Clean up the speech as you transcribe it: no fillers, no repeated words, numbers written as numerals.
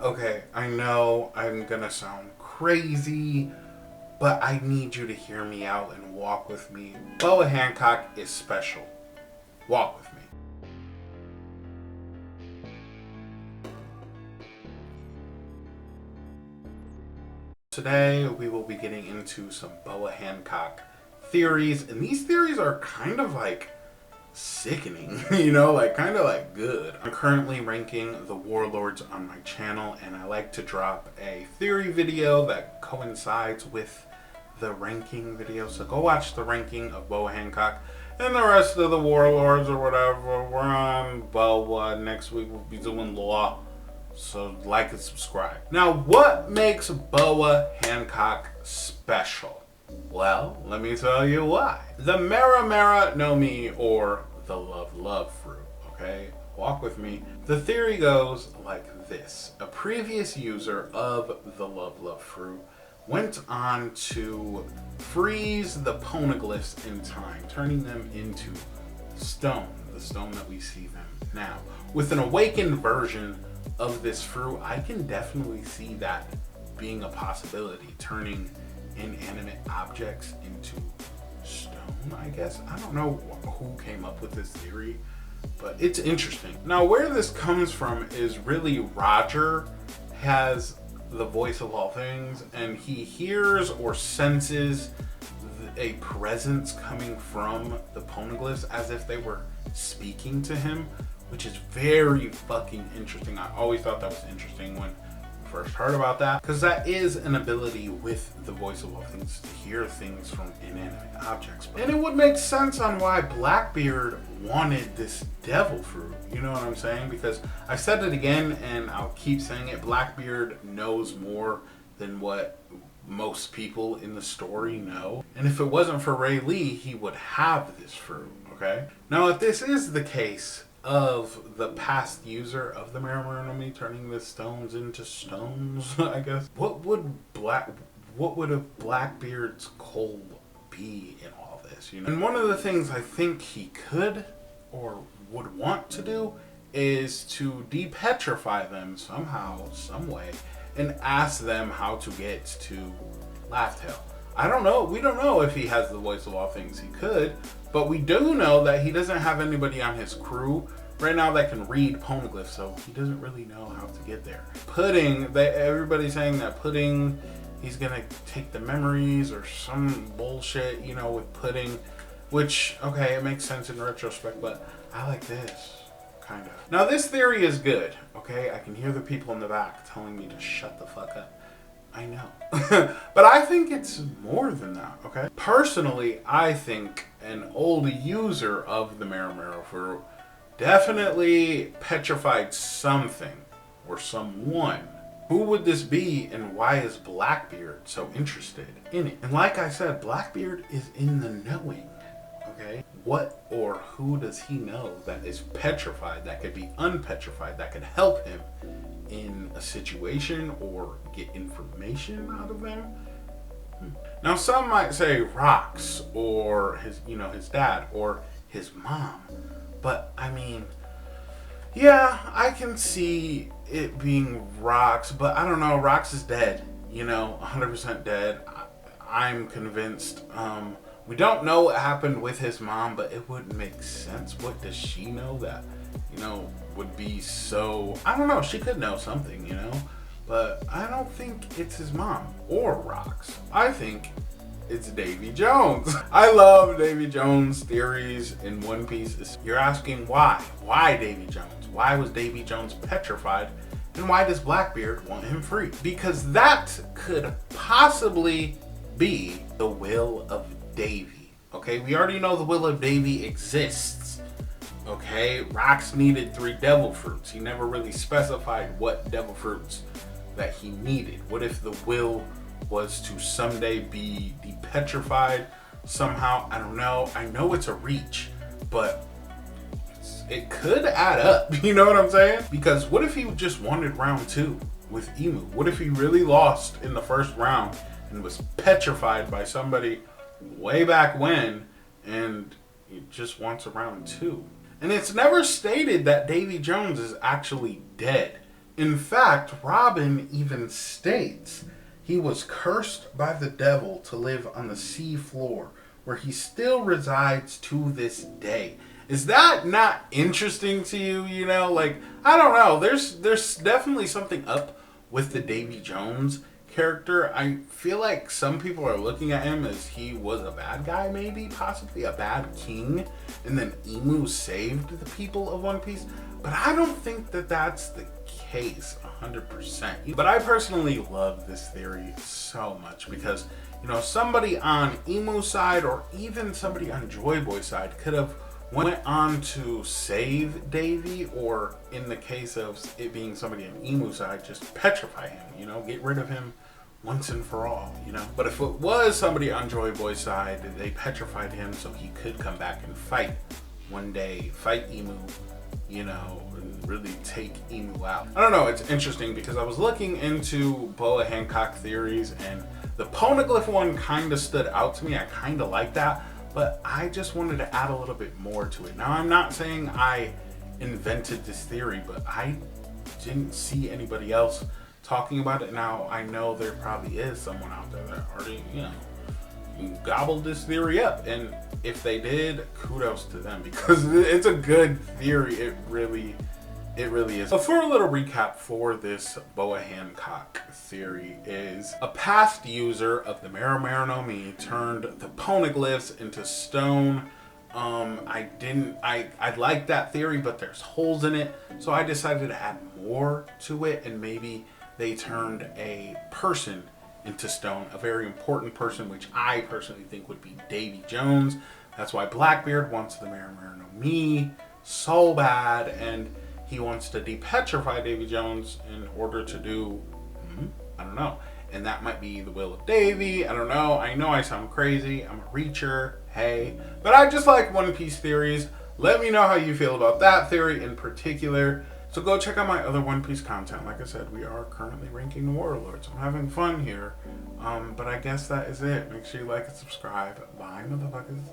Okay, I know I'm gonna sound crazy, but I need you to hear me out and walk with me. Boa Hancock is special. Walk with me. Today we will be getting into some Boa Hancock theories, and these theories are kind of like sickening, like kind of like good. I'm currently ranking the warlords on my channel, and I like to drop a theory video that coincides with the ranking video. So go watch the ranking of Boa Hancock and the rest of the warlords or whatever. We're on Boa. Next week we'll be doing Law. So like and subscribe. Now, what makes Boa Hancock special? Well, let me tell you why. The Mara Nomi, or the love fruit, okay? Walk with me. The theory goes like this. A previous user of the love fruit went on to freeze the poneglyphs in time, turning them into stone, the stone that we see them now. With an awakened version of this fruit, I can definitely see that being a possibility, turning inanimate objects into stone, I guess. I don't know who came up with this theory, but it's interesting. Now, where this comes from is really Roger has the voice of all things, and he hears or senses a presence coming from the poneglyphs as if they were speaking to him, which is very fucking interesting. I always thought that was interesting when I first heard about that, because that is an ability with the voice of all things to hear things from inanimate objects. And it would make sense on why Blackbeard wanted this devil fruit, you know what I'm saying? Because I said it again and I'll keep saying it, Blackbeard knows more than what most people in the story know. And if it wasn't for Ray Lee, he would have this fruit, okay? Now, if this is the case of the past user of the Nomi turning the stones into stones, I guess, what would a Blackbeard's goal be in all this, And one of the things I think he could or would want to do is to depetrify them somehow, some way, and ask them how to get to Laugh-Tale. I don't know. We don't know if he has the voice of all things. He could, but we do know that he doesn't have anybody on his crew right now that can read poneglyphs, so he doesn't really know how to get there. Pudding, everybody's saying that Pudding, he's gonna take the memories or some bullshit, with Pudding, which, okay, it makes sense in retrospect, but I like this. Kind of. Now, this theory is good, okay? I can hear the people in the back telling me to shut the fuck up. I know. But I think it's more than that, okay? Personally, I think an old user of the Mara fruit definitely petrified something or someone. Who would this be, and why is Blackbeard so interested in it? And like I said, Blackbeard is in the knowing. Okay, what or who does he know that is petrified, that could be unpetrified, that could help him in a situation or get information out of them? Now, some might say rocks, or his dad, or his mom. But I mean, yeah, I can see it being rocks, but I don't know. Rocks is dead, 100% dead. I'm convinced. We don't know what happened with his mom, but it would make sense. What does she know that, would be so... I don't know. She could know something, But I don't think it's his mom or rocks. I think it's Davy Jones. I love Davy Jones theories in One Piece. You're asking why? Why Davy Jones? Why was Davy Jones petrified? And why does Blackbeard want him free? Because that could possibly be the will of Davy. Okay, we already know the will of Davy exists. Okay, Rocks needed 3 devil fruits. He never really specified what devil fruits that he needed. What if the will was to someday be depetrified somehow? I don't know. I know it's a reach, but it could add up. You know what I'm saying? Because what if he just wanted round 2 with Emu? What if he really lost in the first round and was petrified by somebody way back when, and he just wants a round 2? And it's never stated that Davy Jones is actually dead. In fact, Robin even states he was cursed by the devil to live on the sea floor, where he still resides to this day. Is that not interesting to you? You know, like, I don't know. There's definitely something up with the Davy Jones character. I feel like some people are looking at him as he was a bad guy, maybe, possibly a bad king, and then Emu saved the people of One Piece. But I don't think that that's the case 100%. But I personally love this theory so much because, you know, somebody on Emu's side or even somebody on Joy Boy's side could have went on to save Davy, or in the case of it being somebody on Emu's side, just petrify him, you know, get rid of him once and for all, you know. But if it was somebody on Joy Boy's side, they petrified him so he could come back and fight one day, fight Emu, you know, and really take Emu out. I don't know, it's interesting because I was looking into Boa Hancock theories and the poneglyph one kind of stood out to me. I kind of like that, but I just wanted to add a little bit more to it. Now, I'm not saying I invented this theory, but I didn't see anybody else talking about it. Now, I know there probably is someone out there that already, you know, gobbled this theory up. And if they did, kudos to them because it's a good theory. It really is. So for a little recap for this Boa Hancock theory is a past user of the Mera Mera no Mi turned the poneglyphs into stone. I like that theory, but there's holes in it. So I decided to add more to it, and maybe they turned a person into stone, a very important person, which I personally think would be Davy Jones. That's why Blackbeard wants the Mera Mera no Mi so bad, and he wants to depetrify Davy Jones in order to do, I don't know. And that might be the will of Davy. I don't know. I know I sound crazy. I'm a reacher. Hey. But I just like One Piece theories. Let me know how you feel about that theory in particular. So go check out my other One Piece content. Like I said, we are currently ranking the warlords. I'm having fun here. But I guess that is it. Make sure you like and subscribe. Bye, motherfuckers.